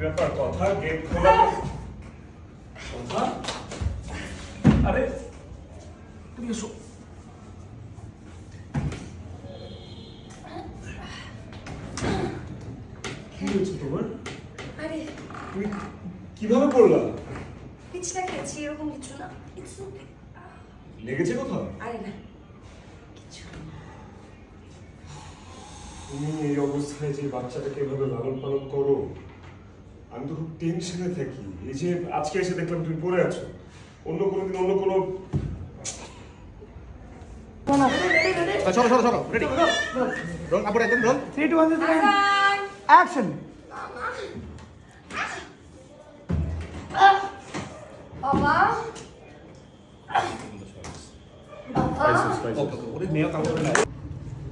ব্যাপার কথা গেট খোলা কথা আরে তুমি এসো কি হয়েছে তোমার আরে তুমি কিভাবে পড়লা পিছলা খেয়েছি এরকম কিছু না লেগেছে কোথাও আরে না কিছু তুমি এই অবস্থায় যে বাচ্চাটাকে এভাবে লালন পালন করো আমি তো খুব টেনশনে থাকি এই যে আজকে এসে দেখলাম তুমি পড়ে আছো অন্য কোনো দিন অন্য কোনো চলো চলো চলো রেডি রোল আবার একদম রোল 3 2 1 অ্যাকশন বাবা ওরে মেয়ে কাম করে না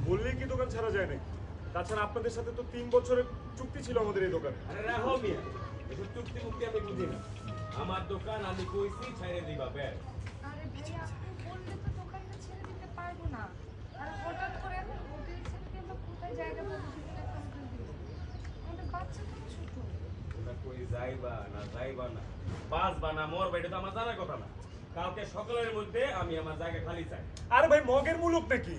বললেই কি দোকান ছাড়া যায় নাকি তাছাড়া আপনাদের সাথে তো 3 বছরের চুক্তি ছিল আমাদের এই দোকানে আরে রাহো মিয়া এসব চুক্তি মুক্তি আমি বুঝি না আমার দোকান আমি কইছি ছেড়ে দিবা ব্যাস আরে ভাইয়া আপনি বললে তো দোকানটা ছেড়ে দিতে পারবো না আর হঠাৎ করে এখন হোটেল ছেড়ে দিয়ে আমরা কোথায় জায়গা পাবো সেটা একটা হোটেল দিব আমাদের বাচ্চা তো ছোট ওটা কই যাইবা না বাসবা না মরবা এটা তো আমার জানার কথা না কালকে সকালের মধ্যে আমি আমার জায়গা খালি চাই আরে ভাই মগের মূলক নাকি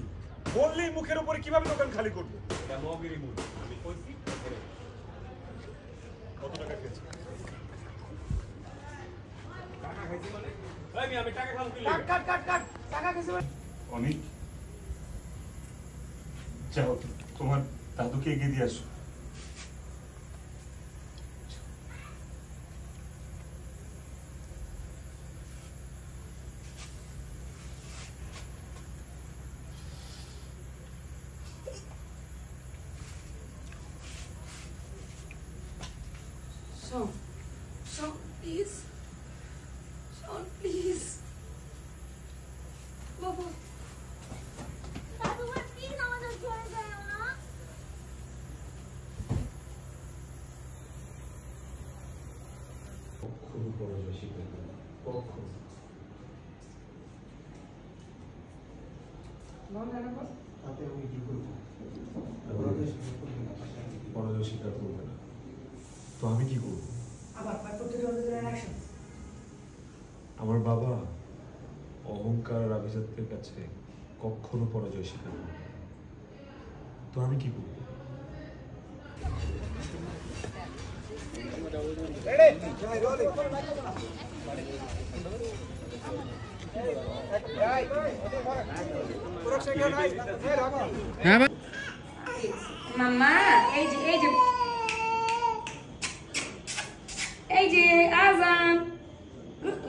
বললেই মুখের উপরে কিভাবে দোকান খালি করবো এটা মগেরই মূল আমি কইছি ছেড়ে দাও। কত টাকা খেয়েছি টাকা খাইছি মানে আমি টাকা খাম কি কাট টাকা কিছু অনেক যাও তোমার দাদুকে এগিয়ে দিয়ে আসো Sean, please. Sean, please. বাবা দাদু ভাই প্লিজ আমাদের ছেড়ে যাও না কখনো পরাজয় স্বীকার করবে কখনো তাতে আমি কি করব পরাজয় স্বীকার করবে না তো আমি কি করবো আবার 5 4 3 2 1 অ্যাকশন আমার বাবা অহংকার আর আভিজাত্যের কাছে কখনো পরাজয় স্বীকার করবে না। তো আমি কি করবো মামা এই যে আজান গুড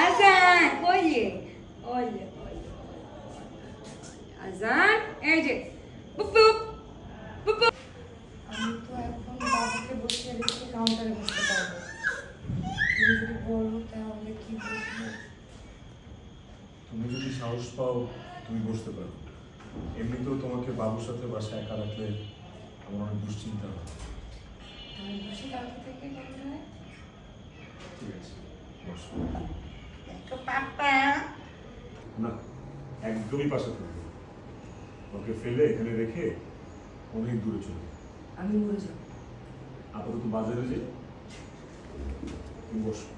আজান oye আজান এই যে বুপ বুপ আমি তো এখন বাবাকে বসিয়ে রেখে কাউন্টারে বসতে পারবো তুমি যদি বলো তাহলে কি বলবো তুমি যদি সাহস পাও তুমি বসতে পারো এমনিতেও তোমাকে বাবুর সাথে বাসায় একা রাখলে আমার অনেক দুশ্চিন্তা হয় আমি বসে কালকে থেকে কথা হয় ঠিক আছে বসো তো পাপা না একদমই পাশে থাকবে ওকে ফেলে এখানে রেখে অনেক দূরে চলে যাও। আমি মরে যাব আপাতত বাজারে যে তুমি বসো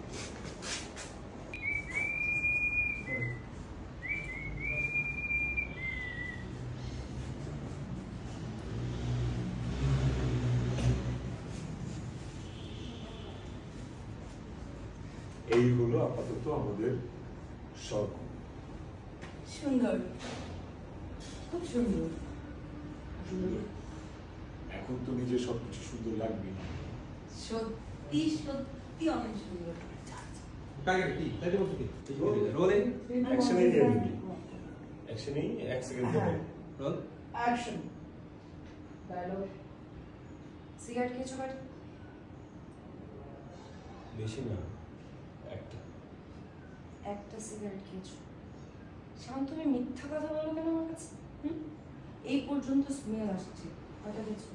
এই হলো আপাতত আমাদের সব সুন্দর খুব সুন্দর এখন তো নিজের সবকিছু সুন্দর লাগবে সত্যি সত্যি অনেক সুন্দর টাকা কি তাইতে বলছো কি রোলিং অ্যাকশনেই দিয়ে দিবি অ্যাকশনেই 1 সেকেন্ড পরে রোল অ্যাকশন ডায়লগ সিগারেট খেয়েছো বাড়ি বেশি না একটা সিগারেট খেয়েছো শান্ত তুমি মিথ্যা কথা বলো কেন আমার কাছে এই পর্যন্ত স্মেল আসছে কয়টা খেয়েছো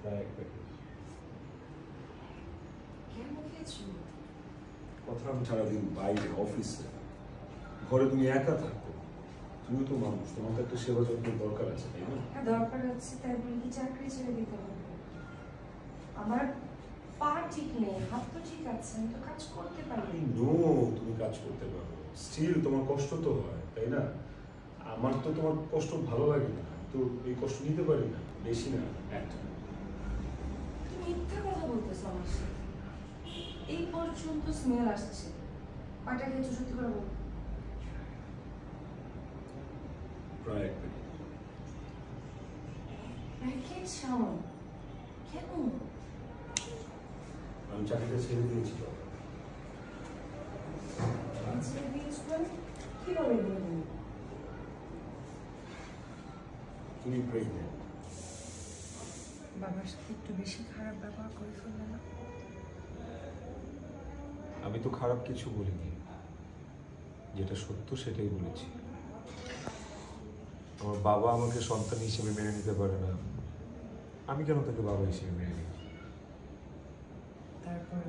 প্রায় এক প্যাকেট কেন খেয়েছো কথা আমি সারাদিন বাইরে অফিসে ঘরে তুমি একা থাকো তুমি তো মানুষ, তোমার তো একটা সেবা যত্নের দরকার আছে, তাই না? হ্যাঁ দরকার আছে, তাই বলে কি চাকরি ছেড়ে দিতে হবে? আমার পা ঠিক নেই, হাত তো ঠিক আছে, আমি তো কাজ করতে পারি। নো, তুমি কাজ করতে পারো, স্টিল তোমার কষ্ট তো হয়, তাই না? আমার তো তোমার কষ্ট ভালো লাগে না, আমি তো এই কষ্ট নিতে পারি না, বেশি না, একটা। তুমি মিথ্যা কথা বলতেছো আমার সাথে। এই পর্যন্ত স্মেল আসছে, পাটা খেয়েছো সত্যি করে বলো। প্রায় এক মিনিট। প্যাকেট সামান কেন? আমি চাকরিটা ছেড়ে দিয়েছি বাবা। ছেড়ে দিয়েছো মানে? কিভাবে বলবো? তুমি প্রেগনেন্ট। বাবার সাথে একটু বেশি খারাপ ব্যবহার করে ফেললে না? আমি তো খারাপ কিছু বলিনি, যেটা সত্য সেটাই বলেছি। আমার বাবা আমাকে সন্তান হিসেবে মেনে নিতে পারে না, আমি কেন তাকে বাবা হিসেবে মেনে নিই? তারপর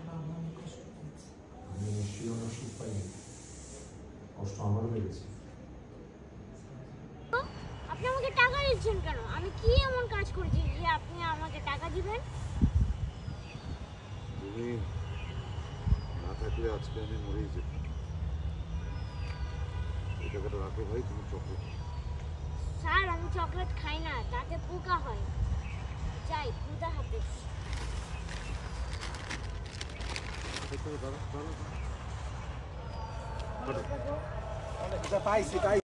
বাবা অনেক কষ্ট পেয়েছে। আমি নিশ্চয়ই অনেক সুখ পাইনি, কষ্ট আমারও লেগেছে। আপনি আমাকে টাকা দিচ্ছেন কেন? আমি কি এমন কাজ করেছি যে আপনি আমাকে টাকা দিবেন? তুমি না থাকলে আজকে আমি মরেই যেতাম। এই টাকাটা রাখো ভাই, তুমি চকলেট। স্যার আমি চকলেট খাই না, তাতে পোকা হয়। যাই খুদা হাফেজ। দাঁড়া দাঁড়া দাঁড়া। পাইছি।